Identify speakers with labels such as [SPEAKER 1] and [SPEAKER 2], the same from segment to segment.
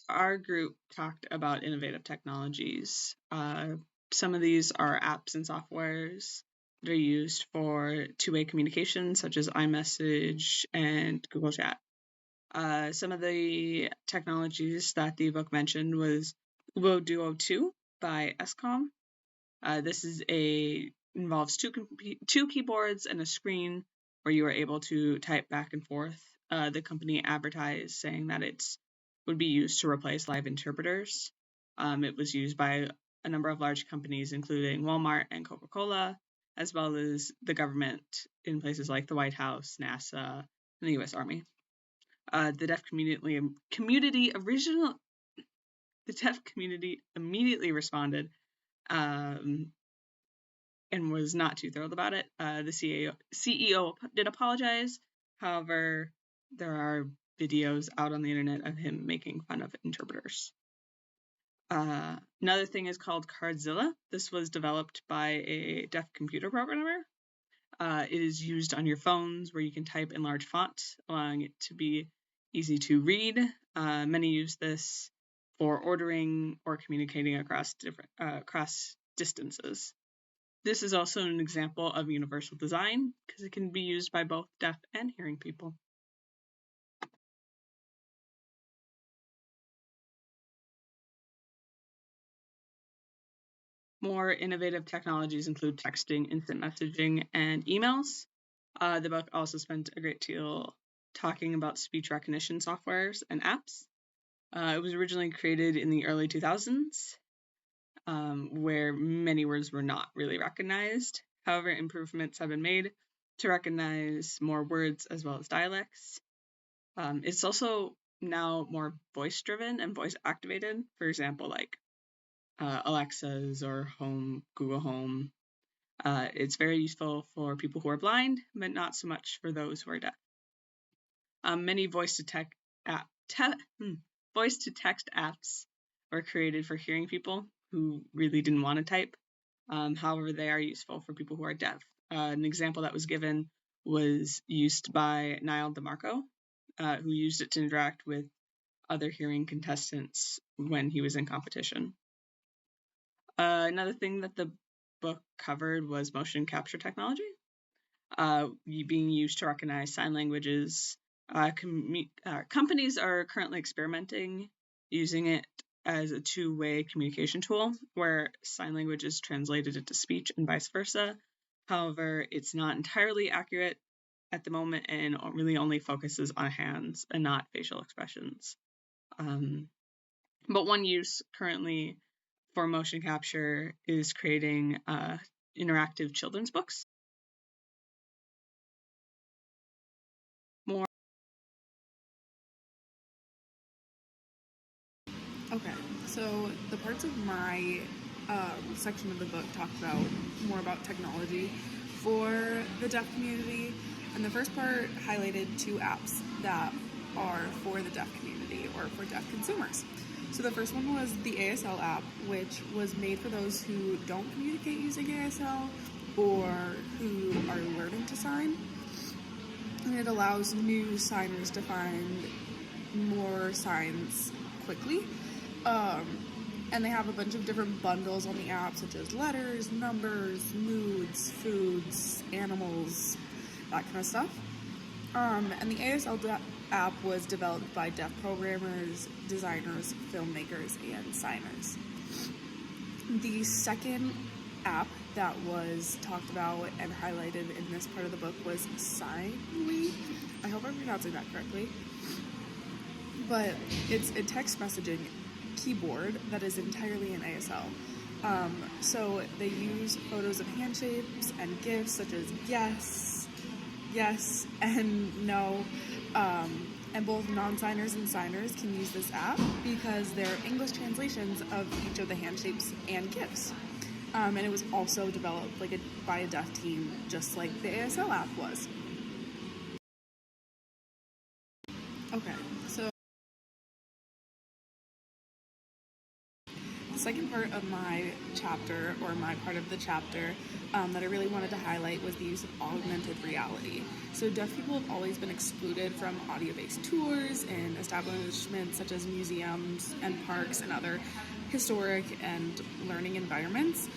[SPEAKER 1] our group talked about innovative technologies. Some of these are apps and softwares that are used for two-way communication, such as iMessage and Google Chat. Some of the technologies that the book mentioned was Ubo Duo 2 by Escom. This involves two keyboards and a screen where you are able to type back and forth. The company advertised saying that it would be used to replace live interpreters. It was used by a number of large companies, including Walmart and Coca-Cola, as well as the government in places like the White House, NASA, and the U.S. Army. The deaf community immediately responded and was not too thrilled about it. The CEO did apologize. However, there are videos out on the internet of him making fun of interpreters. Another thing is called Cardzilla. This was developed by a deaf computer programmer. It is used on your phones where you can type in large font, allowing it to be easy to read. Many use this for ordering or communicating across distances. This is also an example of universal design because it can be used by both deaf and hearing people. More innovative technologies include texting, instant messaging, and emails. The book also spent a great deal talking about speech recognition softwares and apps. It was originally created in the early 2000s, where many words were not really recognized. However, improvements have been made to recognize more words as well as dialects. It's also now more voice-driven and voice-activated. For example, like Alexa's or Google Home. It's very useful for people who are blind, but not so much for those who are deaf. Many voice-to-text apps were created for hearing people who really didn't want to type. However, they are useful for people who are deaf. An example that was given was used by Niall DeMarco, who used it to interact with other hearing contestants when he was in competition. Another thing that the book covered was motion capture technology, being used to recognize sign languages. Companies are currently experimenting using it as a two-way communication tool where sign language is translated into speech and vice versa. However, it's not entirely accurate at the moment and really only focuses on hands and not facial expressions. But one use currently for motion capture is creating interactive children's books.
[SPEAKER 2] Okay, so the parts of my section of the book talk more about technology for the deaf community, and the first part highlighted two apps that are for the deaf community or for deaf consumers. So the first one was the ASL app, which was made for those who don't communicate using ASL or who are learning to sign. And it allows new signers to find more signs quickly. And they have a bunch of different bundles on the app, such as letters, numbers, moods, foods, animals, that kind of stuff. And the ASL app was developed by deaf programmers, designers, filmmakers, and signers. The second app that was talked about and highlighted in this part of the book was Signly. I hope I'm pronouncing that correctly. But it's a text messaging keyboard that is entirely in ASL. So they use photos of hand shapes and GIFs such as yes, and no. And both non-signers and signers can use this app because they're English translations of each of the hand shapes and GIFs. And it was also developed by a deaf team, just like the ASL app was. Okay, so the second part of my chapter, or my part of the chapter, that I really wanted to highlight was the use of augmented reality. So deaf people have always been excluded from audio-based tours in establishments such as museums and parks and other historic and learning environments.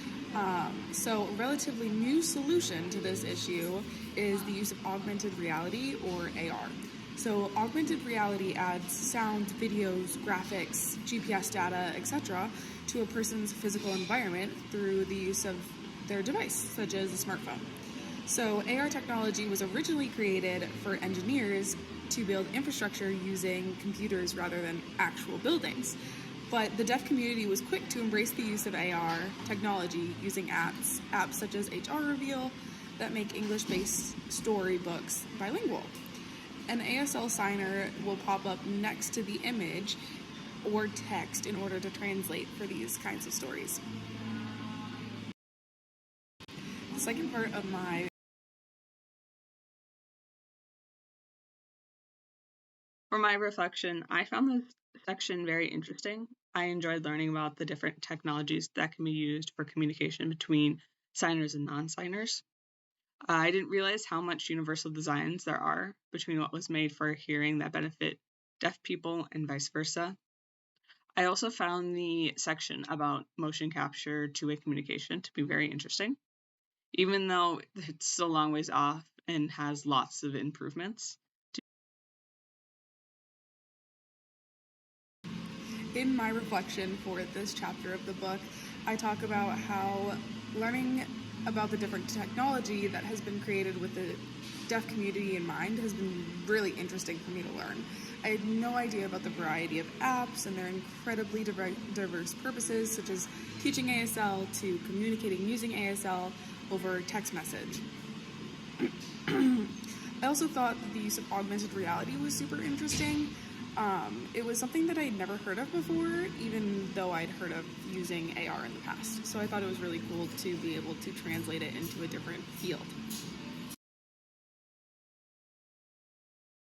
[SPEAKER 2] So a relatively new solution to this issue is the use of augmented reality, or AR. So augmented reality adds sound, videos, graphics, GPS data, etc. to a person's physical environment through the use of their device, such as a smartphone. So AR technology was originally created for engineers to build infrastructure using computers rather than actual buildings. But the deaf community was quick to embrace the use of AR technology using apps such as HR Reveal that make English-based storybooks bilingual. An ASL signer will pop up next to the image or text in order to translate for these kinds of stories. The second part of my
[SPEAKER 1] For my reflection, I found this section very interesting. I enjoyed learning about the different technologies that can be used for communication between signers and non-signers. I didn't realize how much universal designs there are between what was made for hearing that benefit deaf people and vice versa. I also found the section about motion capture two-way communication to be very interesting, even though it's still a long ways off and has lots of improvements.
[SPEAKER 2] In my reflection for this chapter of the book, I talk about how learning about the different technology that has been created with the deaf community in mind has been really interesting for me to learn. I had no idea about the variety of apps and their incredibly diverse purposes, such as teaching ASL to communicating using ASL over text message. I also thought that the use of augmented reality was super interesting. It was something that I'd never heard of before, even though I'd heard of using AR in the past. So I thought it was really cool to be able to translate it into a different field.